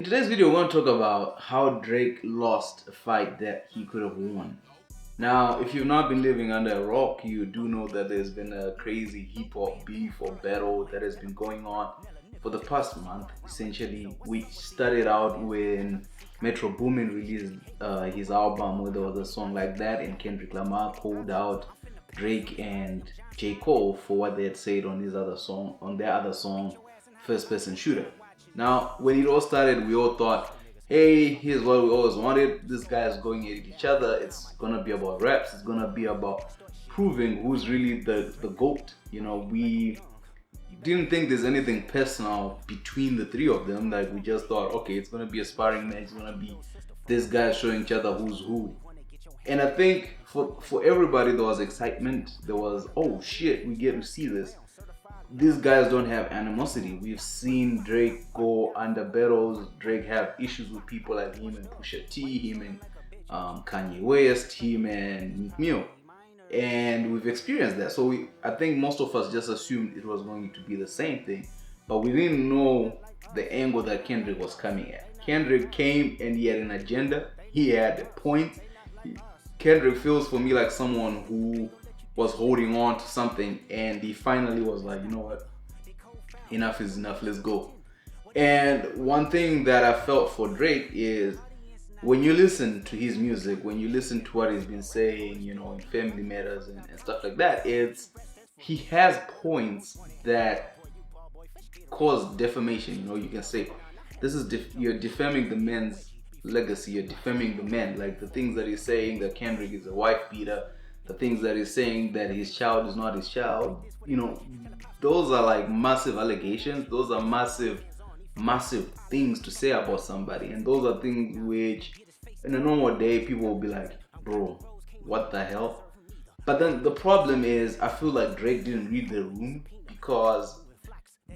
In today's video, we're going to talk about how Drake lost a fight that he could have won. Now, if you've not been living under a rock, you do know that there's been a crazy hip-hop beef or battle that has been going on for the past month, essentially, which started out when Metro Boomin released his album where there was a song like that, and Kendrick Lamar called out Drake and J. Cole for what they had said on their other song, First Person Shooter. Now, when it all started, we all thought, hey, here's what we always wanted. This guy is going at each other. It's gonna be about raps. It's gonna be about proving who's really the GOAT. You know, we didn't think there's anything personal between the three of them. Like, we just thought, okay, it's gonna be a sparring match. It's gonna be this guy showing each other who's who. And I think for everybody, there was excitement. There was, oh shit, we get to see this. These guys don't have animosity. We've seen Drake go under battles. Drake have issues with people like him and Pusha T, him and Kanye West, him and Meek Mill. And we've experienced that. So I think most of us just assumed it was going to be the same thing. But we didn't know the angle that Kendrick was coming at. Kendrick came and he had an agenda. He had a point. Kendrick feels for me like someone who was holding on to something, and he finally was like, you know what, enough is enough, let's go. And one thing that I felt for Drake is when you listen to his music, when you listen to what he's been saying, you know, in Family Matters and stuff like that, he has points that cause defamation. You know, you can say this is you're defaming the man's legacy, you're defaming the man, like the things that he's saying that Kendrick is a wife beater, the things that he's saying that his child is not his child, you know, those are like massive allegations. Those are massive things to say about somebody, and those are things which in a normal day people will be like, bro, what the hell? But then the problem is, I feel like Drake didn't read the room, because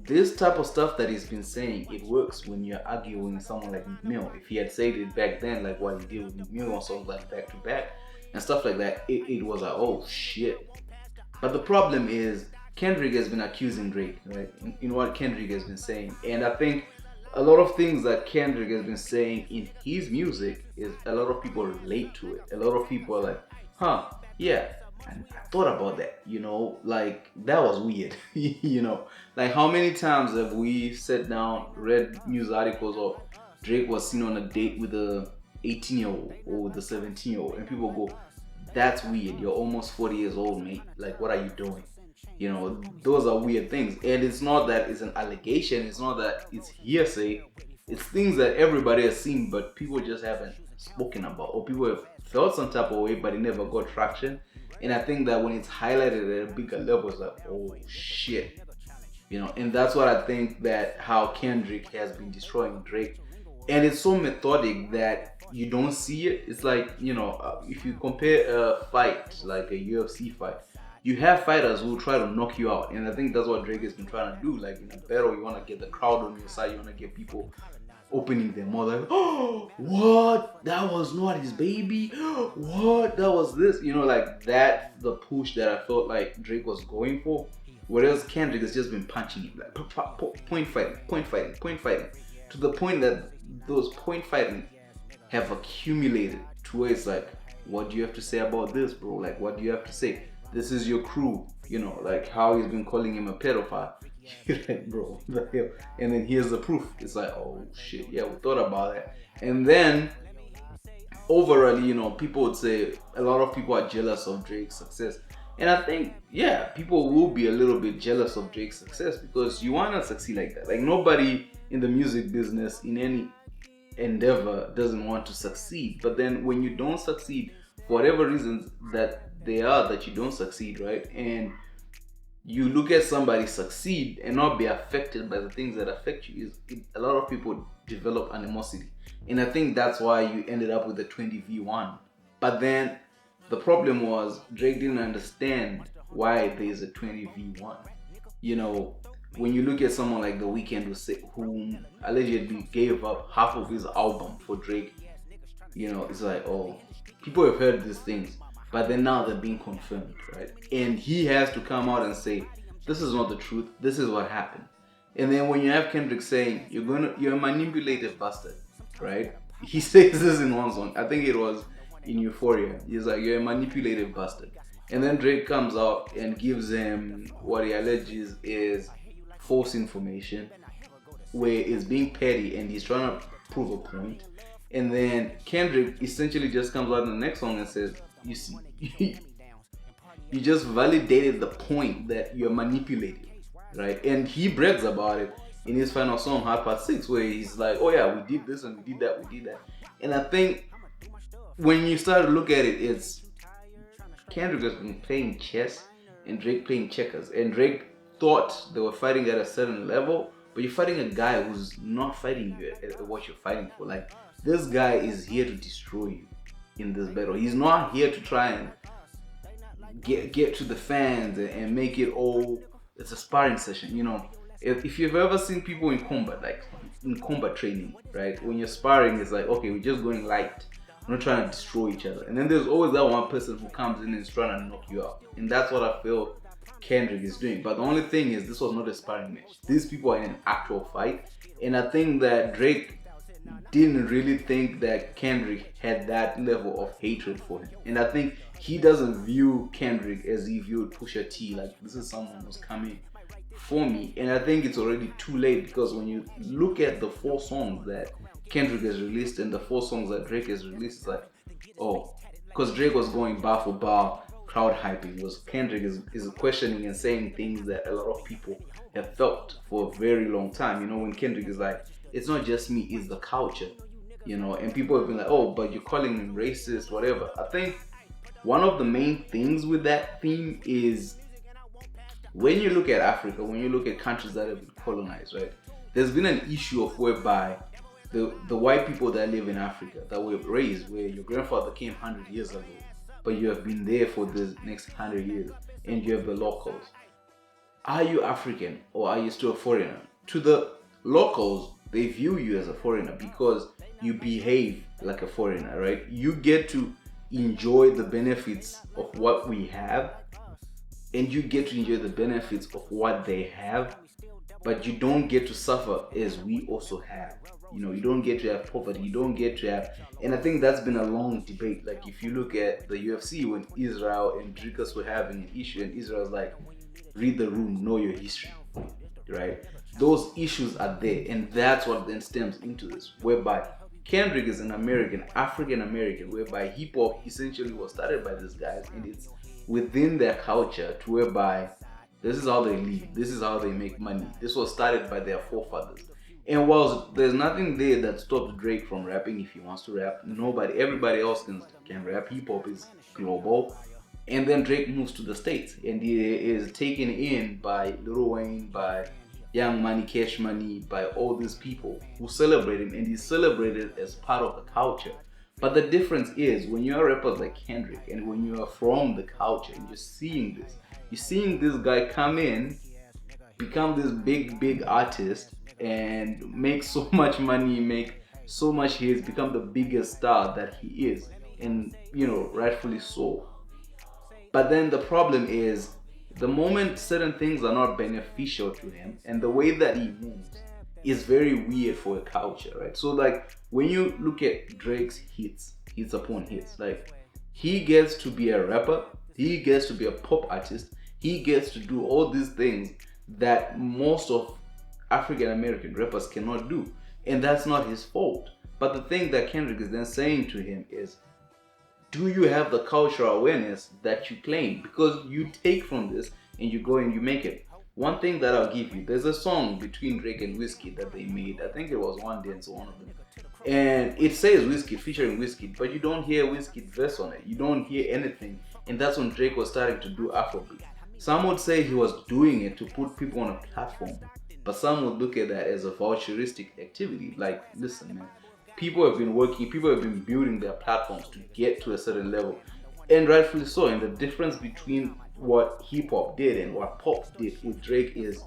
this type of stuff that he's been saying, it works when you're arguing with someone like Meek Mill. If he had said it back then, like what he did with Meek Mill on songs like Back to Back and stuff like that, it was like, oh shit. But the problem is, Kendrick has been accusing Drake, right, in what Kendrick has been saying. And I think a lot of things that Kendrick has been saying in his music is a lot of people relate to it. A lot of people are like, huh, yeah, and I thought about that, you know, like that was weird. You know, like how many times have we sat down, read news articles of Drake was seen on a date with a 18-year-old or with a 17-year-old, and people go, that's weird, you're almost 40 years old, mate, like what are you doing? You know, those are weird things. And it's not that it's an allegation, it's not that it's hearsay, it's things that everybody has seen but people just haven't spoken about, or people have felt some type of way but it never got traction. And I think that when it's highlighted at a bigger level, it's like, oh shit, you know. And that's what I think that how Kendrick has been destroying Drake. And it's so methodic that you don't see it. It's like, you know, if you compare a fight, like a UFC fight, you have fighters who try to knock you out. And I think that's what Drake has been trying to do. Like in a battle, you want to get the crowd on your side. You want to get people opening their mouth like, oh, what? That was not his baby? What? That was this? You know, like that, the push that I felt like Drake was going for. Whereas Kendrick has just been punching him, like point fighting, to the point that those point fighting have accumulated to where it's like, what do you have to say about this, bro? Like, what do you have to say? This is your crew, you know, like how he's been calling him a pedophile. You're like, bro, what the hell? And then here's the proof. It's like, oh shit, yeah, we thought about it. And then overall, you know, people would say a lot of people are jealous of Drake's success. And I think, yeah, people will be a little bit jealous of Drake's success, because you want to succeed like that. Like nobody in the music business, in any endeavor, doesn't want to succeed. But then when you don't succeed, for whatever reasons that they are that you don't succeed, right? And you look at somebody succeed and not be affected by the things that affect you, a lot of people develop animosity. And I think that's why you ended up with the 20v1. But then the problem was Drake didn't understand why there's a 20v1. You know, when you look at someone like The Weeknd, who allegedly gave up half of his album for Drake, you know, it's like, oh, people have heard these things, but then now they're being confirmed, right? And he has to come out and say, this is not the truth, this is what happened. And then when you have Kendrick saying you're a manipulative bastard, right? He says this in one song. I think it was in Euphoria. He's like, you're a manipulative bastard. And then Drake comes out and gives him what he alleges is false information, where it's being petty and he's trying to prove a point. And then Kendrick essentially just comes out in the next song and says, you see, you just validated the point that you're manipulating, right? And he brags about it in his final song, Hard Part 6, where he's like, oh yeah, we did this and we did that, we did that. And I think when you start to look at it, it's Kendrick has been playing chess and Drake playing checkers. And Drake thought they were fighting at a certain level, but you're fighting a guy who's not fighting you at what you're fighting for. Like, this guy is here to destroy you in this battle. He's not here to try and get to the fans and make it all. It's a sparring session, you know. If you've ever seen people in combat, like in combat training, right? When you're sparring, it's like, okay, we're just going light. We're not trying to destroy each other. And then there's always that one person who comes in and is trying to knock you out. And that's what I feel Kendrick is doing. But the only thing is, this was not a sparring match. These people are in an actual fight. And I think that Drake didn't really think that Kendrick had that level of hatred for him. And I think he doesn't view Kendrick as he viewed Pusha T. Like, this is someone who's coming for me. And I think it's already too late, because when you look at the 4 songs that Kendrick has released and the 4 songs that Drake has released, it's like, oh, because Drake was going bar for bar, crowd hyping, was Kendrick is questioning and saying things that a lot of people have felt for a very long time. You know, when Kendrick is like, it's not just me, it's the culture, you know, and people have been like, oh, but you're calling him racist, whatever. I think one of the main things with that theme is, when you look at Africa, when you look at countries that have been colonized, right, there's been an issue of whereby the white people that live in Africa, that were raised, where your grandfather came 100 years ago, but you have been there for the next 100 years, and you have the locals. Are you African or are you still a foreigner? To the locals, they view you as a foreigner because you behave like a foreigner, right? You get to enjoy the benefits of what we have, and you get to enjoy the benefits of what they have, but you don't get to suffer as we also have. You know, you don't get to have poverty, you don't get to have, and I think that's been a long debate. Like, if you look at the UFC, when Israel and Drikas were having an issue, and Israel's like, read the room, know your history, right? Those issues are there, and that's what then stems into this, whereby Kendrick is an American, African American, whereby hip hop essentially was started by these guys, and it's within their culture, to whereby this is how they live, this is how they make money. This was started by their forefathers. And whilst there's nothing there that stops Drake from rapping if he wants to rap, everybody else can rap. Hip hop is global. And then Drake moves to the States, and he is taken in by Lil Wayne, by Young Money, Cash Money, by all these people who celebrate him, and he's celebrated as part of the culture. But the difference is, when you're rappers like Kendrick, and when you are from the culture, and you're seeing this guy come in, become this big artist, and make so much money, make so much hits, become the biggest star that he is, and, you know, rightfully so. But then the problem is, the moment certain things are not beneficial to him, and the way that he moves is very weird for a culture, right? So, like, when you look at Drake's hits upon hits, like, he gets to be a rapper, he gets to be a pop artist, he gets to do all these things that most of African American rappers cannot do, and that's not his fault. But the thing that Kendrick is then saying to him is, do you have the cultural awareness that you claim? Because you take from this and you go and you make it. One thing that I'll give you, there's a song between Drake and Wizkid that they made. I think it was One Dance, one of them. And it says Wizkid featuring Wizkid, but you don't hear Wizkid verse on it. You don't hear anything. And that's when Drake was starting to do Afrobeat. Some would say he was doing it to put people on a platform, but some would look at that as a vulturistic activity. Like, listen, man, people have been working, people have been building their platforms to get to a certain level, and rightfully so. And the difference between what hip hop did and what pop did with Drake is,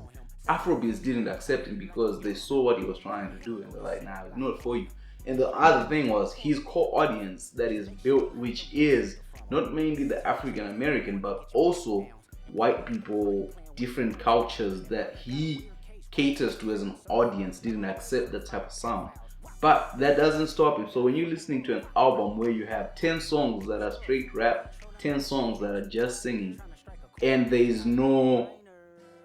Afrobeats didn't accept him because they saw what he was trying to do, and they're like, nah, it's not for you. And the other thing was his core audience that is built, which is not mainly the African American, but also white people, different cultures that he caters to as an audience didn't accept that type of sound. But that doesn't stop him. So when you're listening to an album where you have 10 songs that are straight rap, 10 songs that are just singing, and there is no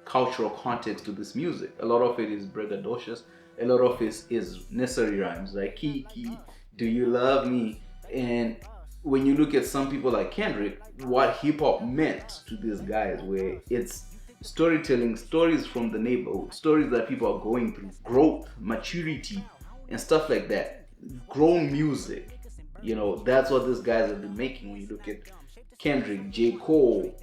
cultural context to this music. A lot of it is braggadocious. A lot of it is necessary rhymes like Kiki, do you love me? And when you look at some people like Kendrick, what hip hop meant to these guys, where it's storytelling, stories from the neighborhood, stories that people are going through, growth, maturity, and stuff like that. Grown music. That's what these guys have been making. When you look at Kendrick, J. Cole,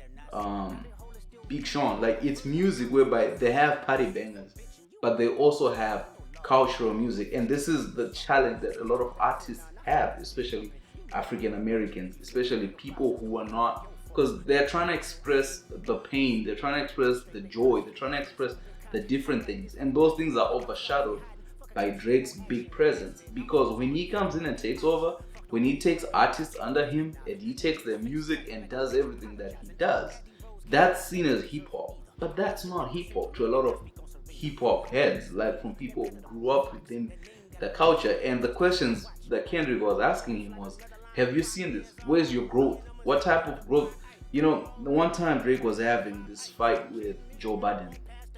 Big Sean, like it's music whereby they have party bangers, but they also have cultural music. And this is the challenge that a lot of artists have, especially African Americans, especially people who are not, because they're trying to express the pain, they're trying to express the joy, they're trying to express the different things, and those things are overshadowed by Drake's big presence. Because when he comes in and takes over, when he takes artists under him and he takes their music and does everything that he does, that's seen as hip hop. But that's not hip hop to a lot of hip hop heads, like from people who grew up within the culture. And the questions that Kendrick was asking him was, have you seen this? Where's your growth? What type of growth? The one time Drake was having this fight with Joe Biden,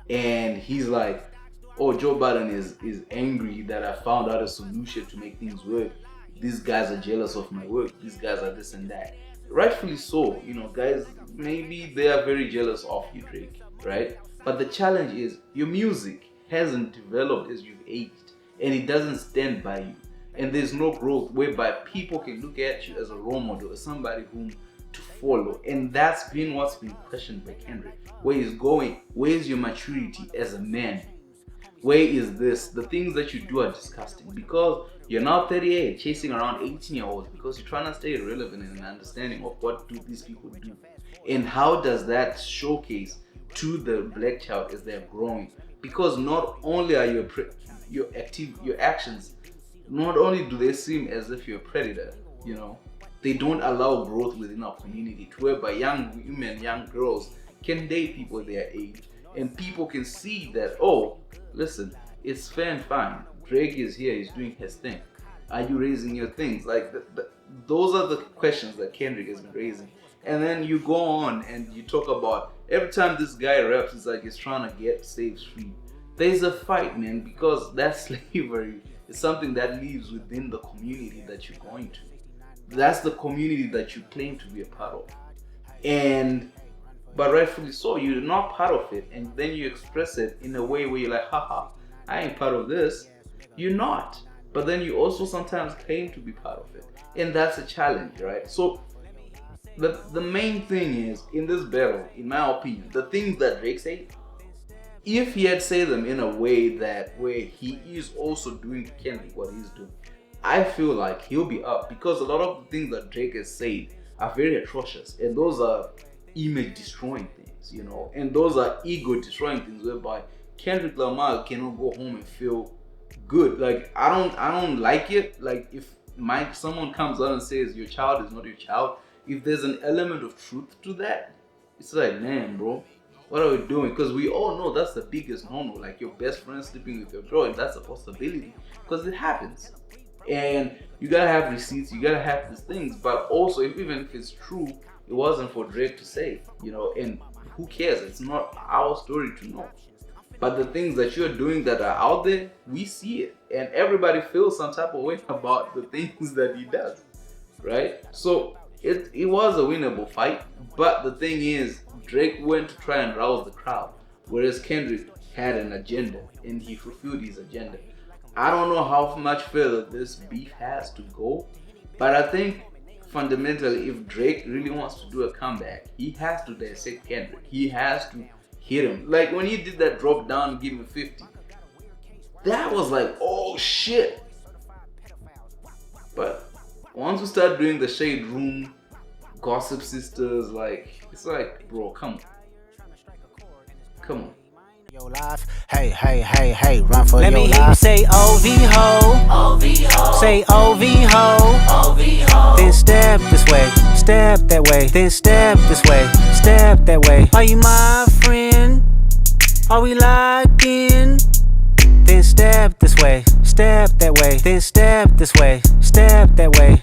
and he's like, oh, Joe Biden is angry that I found out a solution to make things work. These guys are jealous of my work. These guys are this and that. Rightfully so. Guys, maybe they are very jealous of you, Drake, right? But the challenge is your music hasn't developed as you've aged, and it doesn't stand by you. And there's no growth whereby people can look at you as a role model, as somebody whom to follow. And that's been what's been questioned by Kendrick. Where he's going, where's your maturity as a man? Where is this? The things that you do are disgusting, because you're now 38 chasing around 18-year-olds because you're trying to stay relevant and an understanding of what do these people do, and how does that showcase to the black child as they're growing. Because not only are your actions, not only do they seem as if you're a predator, they don't allow growth within our community, to whereby young women, young girls can date people their age, and people can see that, oh, listen, it's fair and fine. Drake is here, he's doing his thing. Are you raising your things? Like, those are the questions that Kendrick has been raising. And then you go on and you talk about, every time this guy raps, it's like he's trying to get slaves free. There's a fight, man, because that slavery is something that lives within the community that you're going to. That's the community that you claim to be a part of. But rightfully so, you're not part of it, and then you express it in a way where you're like, haha, I ain't part of this. You're not. But then you also sometimes claim to be part of it. And that's a challenge, right? So the main thing is, in this battle, in my opinion, the things that Drake said, if he had said them in a way where he is also doing to Kendrick what he's doing, I feel like he'll be up, because a lot of the things that Drake has said are very atrocious, and those are image destroying things, and those are ego destroying things, whereby Kendrick Lamar cannot go home and feel good. Like, I don't like it. Like, if someone comes out and says your child is not your child, if there's an element of truth to that, it's like, man, bro, what are we doing? Because we all know that's the biggest no-no. Like, your best friend sleeping with your girl, and that's a possibility, because it happens. And you gotta have receipts, you gotta have these things. But also, even if it's true, it wasn't for Drake to say, and who cares? It's not our story to know. But the things that you're doing that are out there, we see it, and everybody feels some type of way about the things that he does, right? So it was a winnable fight. But the thing is, Drake went to try and rouse the crowd, whereas Kendrick had an agenda, and he fulfilled his agenda. I don't know how much further this beef has to go, but I think fundamentally, if Drake really wants to do a comeback, he has to dissect Kendrick. He has to hit him. Like, when he did that drop down and give him 50, that was like, oh shit. But once we start doing the Shade Room, Gossip Sisters, like, it's like, bro, come on. Your life, hey, run for your life. Let me hear you say OV ho, say OV ho, then step this way, step that way, then step this way, step that way. Are you my friend? Are we locked in? Then step this way, step that way, then step this way, step that way.